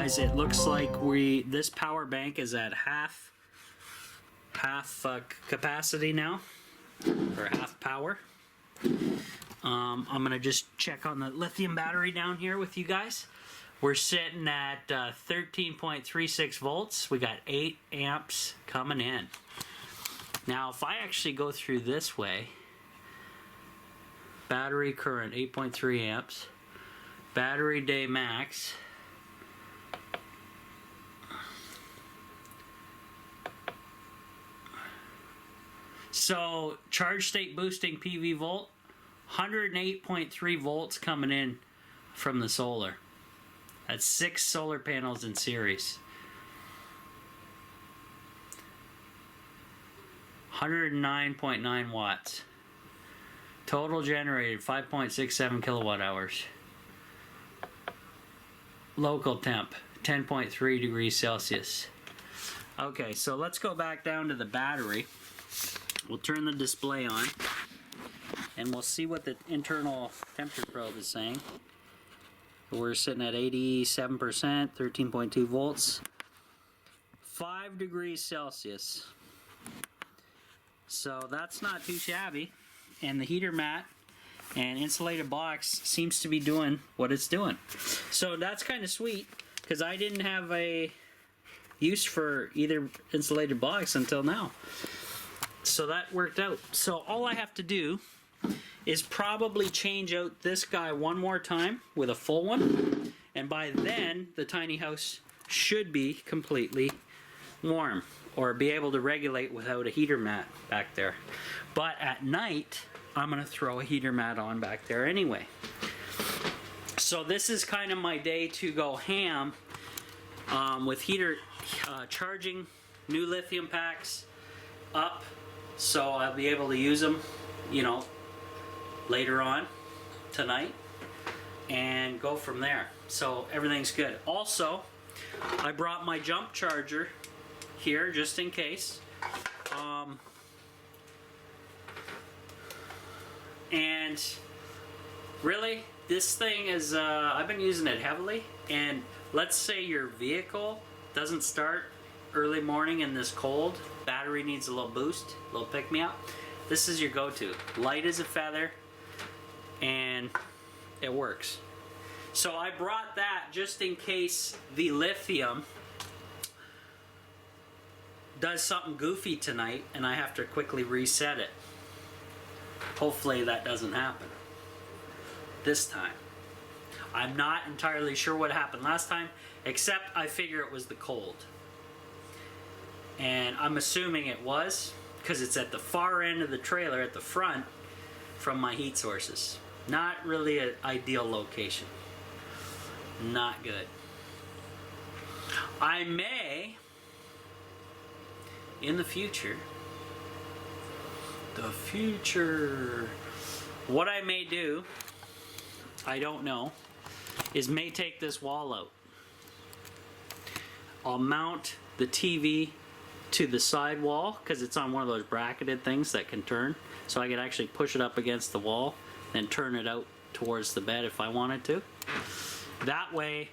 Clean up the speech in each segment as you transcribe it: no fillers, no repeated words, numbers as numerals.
guys, it looks like this power bank is at half capacity now, or half power. I'm gonna just check on the lithium battery down here with you guys. We're sitting at 13.36 volts. We got 8 amps coming in. Now, if I actually go through this way, battery current 8.3 amps, battery day max, so charge state boosting PV volt, 108.3 volts coming in from the solar. That's 6 solar panels in series. 109.9 watts. Total generated 5.67 kilowatt hours. Local temp 10.3 degrees Celsius. Okay, so let's go back down to the battery. We'll turn the display on and we'll see what the internal temperature probe is saying. We're sitting at 87%, 13.2 volts, 5 degrees Celsius. So that's not too shabby. And the heater mat and insulated box seems to be doing what it's doing. So that's kind of sweet, because I didn't have a use for either insulated box until now. So that worked out. So all I have to do is probably change out this guy one more time with a full one, and by then the tiny house should be completely warm, or be able to regulate without a heater mat back there. But at night I'm gonna throw a heater mat on back there anyway. So this is kind of my day to go ham with heater charging new lithium packs up, so I'll be able to use them, you know, later on tonight, and go from there. So everything's good. Also, I brought my jump charger here just in case. And really, this thing is, I've been using it heavily, and let's say your vehicle doesn't start early morning in this cold, battery needs a little boost, a little pick-me-up, this is your go-to. Light as a feather, and it works. So I brought that just in case the lithium does something goofy tonight and I have to quickly reset it. Hopefully that doesn't happen this time. I'm not entirely sure what happened last time, except I figure it was the cold. And I'm assuming it was, because it's at the far end of the trailer at the front from my heat sources. Not really an ideal location. Not good. I may, in the future, what I may do, I don't know, is may take this wall out. I'll mount the TV to the side wall, because it's on one of those bracketed things that can turn, so I could actually push it up against the wall and turn it out towards the bed if I wanted to. That way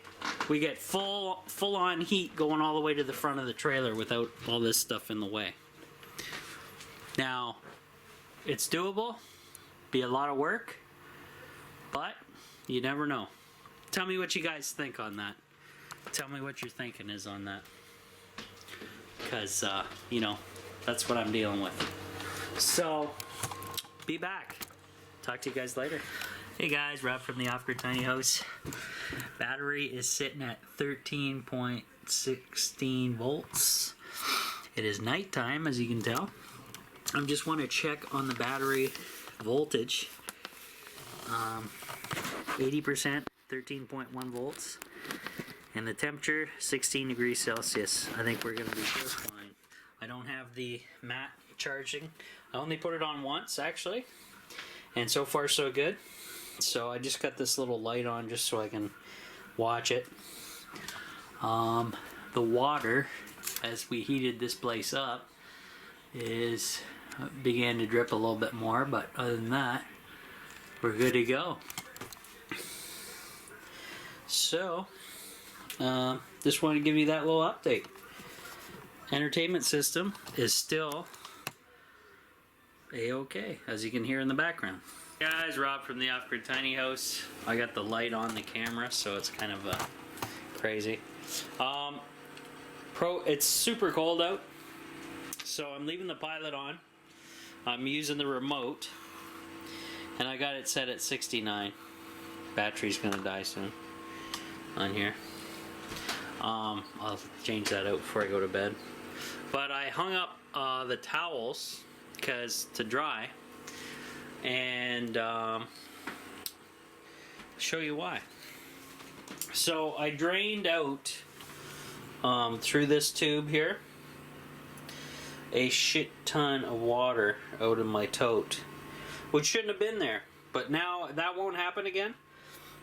we get full on heat going all the way to the front of the trailer without all this stuff in the way. Now, it's doable, be a lot of work, but you never know. Tell me what you guys think on that. Tell me what your thinking is on that. Because, you know, that's what I'm dealing with. So, be back. Talk to you guys later. Hey guys, Rob from the Off-Grid Tiny House. Battery is sitting at 13.16 volts. It is nighttime, as you can tell. I just want to check on the battery voltage. 80%, 13.1 volts. And the temperature, 16 degrees Celsius. I think we're going to be just fine. I don't have the mat charging. I only put it on once, actually. And so far, so good. So I just got this little light on just so I can watch it. The water, as we heated this place up, began to drip a little bit more, but other than that, we're good to go. So just want to give you that little update. Entertainment system is still a-okay, as you can hear in the background. Guys, Rob from the Off-Grid Tiny House. I got the light on the camera, so it's kind of crazy. It's super cold out, so I'm leaving the pilot on. I'm using the remote, and I got it set at 69. Battery's gonna die soon on here. I'll change that out before I go to bed. But I hung up the towels to dry, and show you why. So I drained out through this tube here a shit ton of water out of my tote, which shouldn't have been there, but now that won't happen again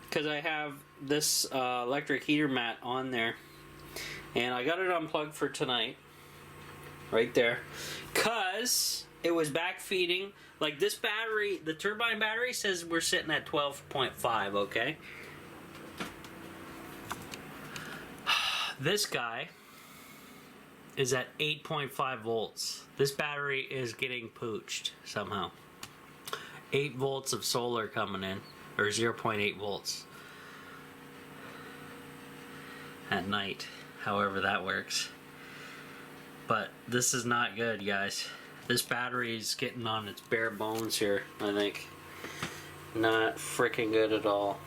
because I have this electric heater mat on there, and I got it unplugged for tonight right there because it was back feeding. Like this battery, the turbine battery says we're sitting at 12.5, okay? This guy is at 8.5 volts. This battery is getting pooched somehow. 8 volts of solar coming in, or 0.8 volts at night, however that works. But this is not good, guys. This battery is getting on its bare bones here, I think. Not freaking good at all.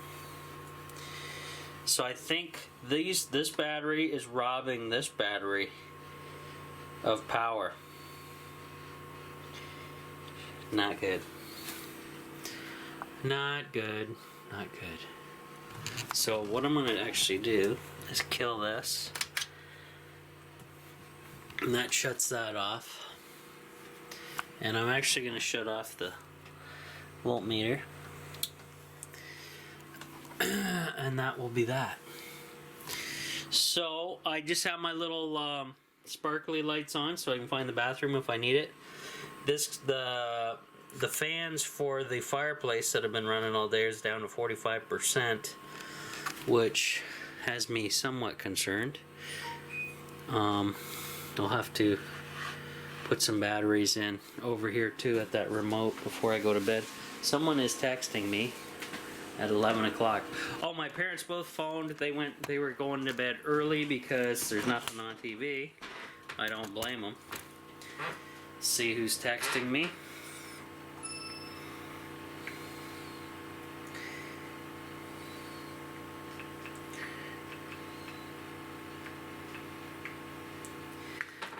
So I think this battery is robbing this battery of power. Not good. Not good. Not good. So what I'm going to actually do is kill this. And that shuts that off. And I'm actually going to shut off the voltmeter. And that will be that. So I just have my little sparkly lights on so I can find the bathroom if I need it. The fans for the fireplace that have been running all day is down to 45%, which has me somewhat concerned. I'll have to put some batteries in over here too at that remote before I go to bed. Someone is texting me at 11 o'clock. Oh, my parents both phoned. They were going to bed early because there's nothing on TV. I don't blame them. See who's texting me.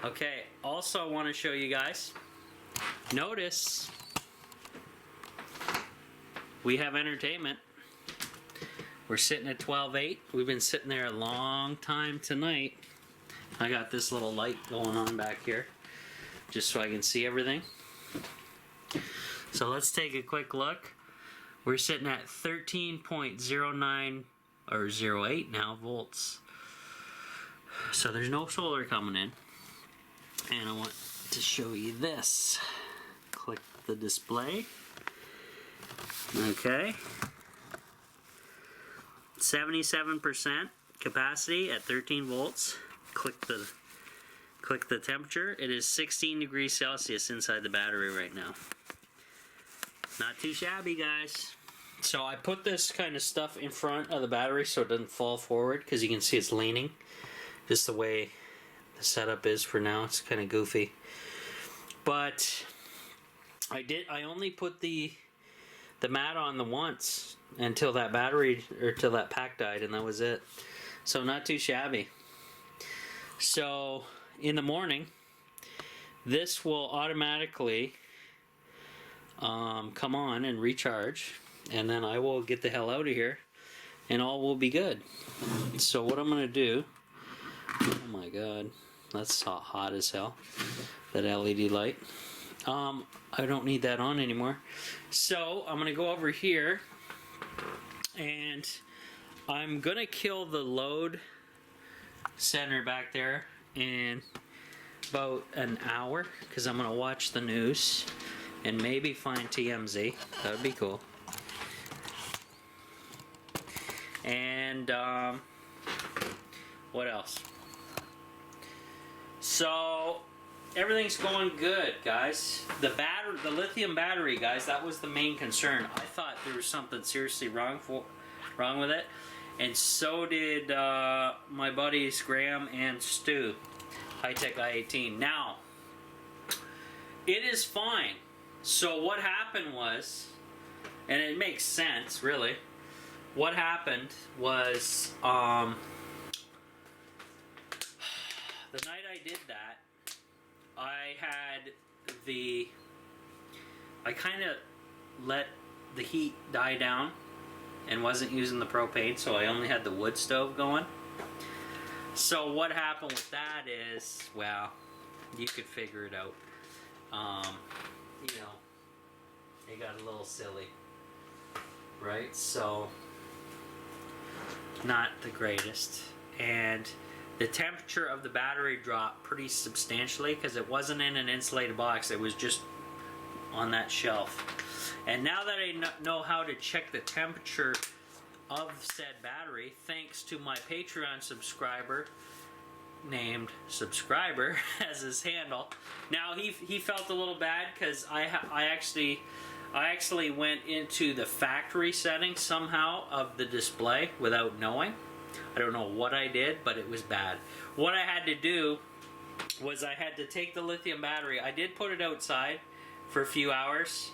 Okay, also I want to show you guys. Notice we have entertainment. We're sitting at 12.8. We've been sitting there a long time tonight. I got this little light going on back here just so I can see everything. So let's take a quick look. We're sitting at 13.09 or 08 now volts. So there's no solar coming in. And I want to show you this. Click the display. Okay. 77% capacity at 13 volts. Click the temperature. It is 16 degrees Celsius inside the battery right now. Not too shabby, guys. So I put this kind of stuff in front of the battery so it doesn't fall forward, because you can see it's leaning. Just the way the setup is for now. It's kind of goofy. But I only put the mat on the once until that battery, or till that pack died, and that was it. So not too shabby. So in the morning, this will automatically come on and recharge, and then I will get the hell out of here and all will be good. So what I'm gonna do, oh my god, that's hot as hell, that LED light. I don't need that on anymore. So I'm gonna go over here and I'm gonna kill the load center back there in about an hour, because I'm gonna watch the news and maybe find TMZ. That would be cool. And What else? So everything's going good, guys. The lithium battery, guys, that was the main concern. I thought there was something seriously wrong with it, and so did my buddies Graham and Stu, High-Tech I-18. Now, it is fine. So what happened was, and it makes sense, really. What happened was, the night I did that, I kind of let the heat die down and wasn't using the propane, so I only had the wood stove going. So what happened with that is, well, you could figure it out. You know, it got a little silly, right? So, not the greatest. And the temperature of the battery dropped pretty substantially because it wasn't in an insulated box, it was just on that shelf. And now that I know how to check the temperature of said battery, thanks to my Patreon subscriber named Subscriber as his handle. Now he felt a little bad because I actually went into the factory settings somehow of the display without knowing. I don't know what I did, but it was bad. What I had to do was I had to take the lithium battery. I did put it outside for a few hours,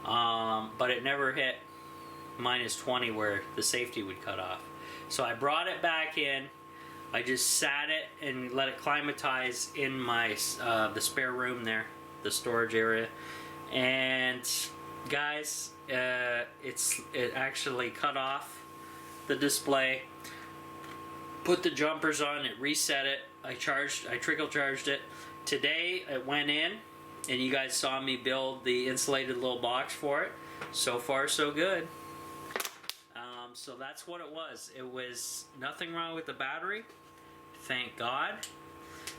but it never hit -20 where the safety would cut off. So I brought it back in. I just sat it and let it climatize in my the spare room there, the storage area. And guys, it actually cut off the display. Put the jumpers on, it reset it. I trickle charged it. Today it went in, and you guys saw me build the insulated little box for it. So far, so good. So that's what it was. It was nothing wrong with the battery, thank God.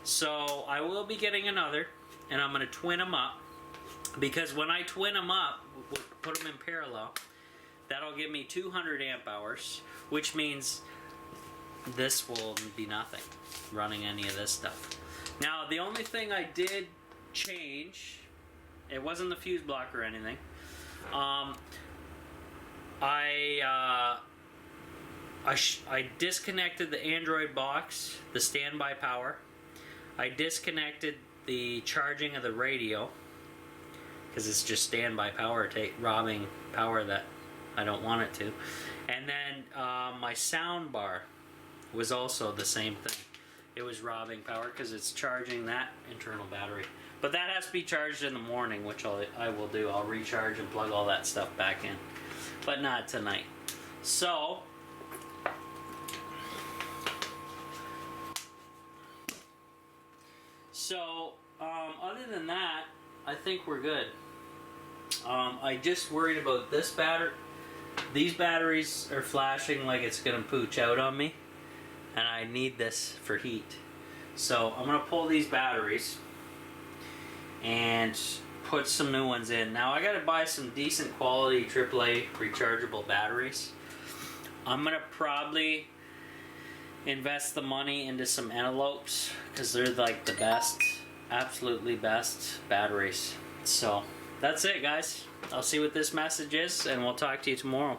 So I will be getting another, and I'm going to twin them up, because when I twin them up, we'll put them in parallel, that'll give me 200 amp hours, which means this will be nothing running any of this stuff. Now the only thing I did change, it wasn't the fuse block or anything. I disconnected the Android box, the standby power. I disconnected the charging of the radio because it's just standby power, robbing power that I don't want it to. And then my sound bar was also the same thing. It was robbing power because it's charging that internal battery. But that has to be charged in the morning, which I will do. I'll recharge and plug all that stuff back in. But not tonight. So, other than that, I think we're good. I just worried about this battery. These batteries are flashing like it's gonna pooch out on me, and I need this for heat. So I'm gonna pull these batteries and put some new ones in. Now I gotta buy some decent quality AAA rechargeable batteries. I'm gonna probably invest the money into some Antelopes because they're like the best, absolutely best batteries. So that's it, guys. I'll see what this message is, and we'll talk to you tomorrow.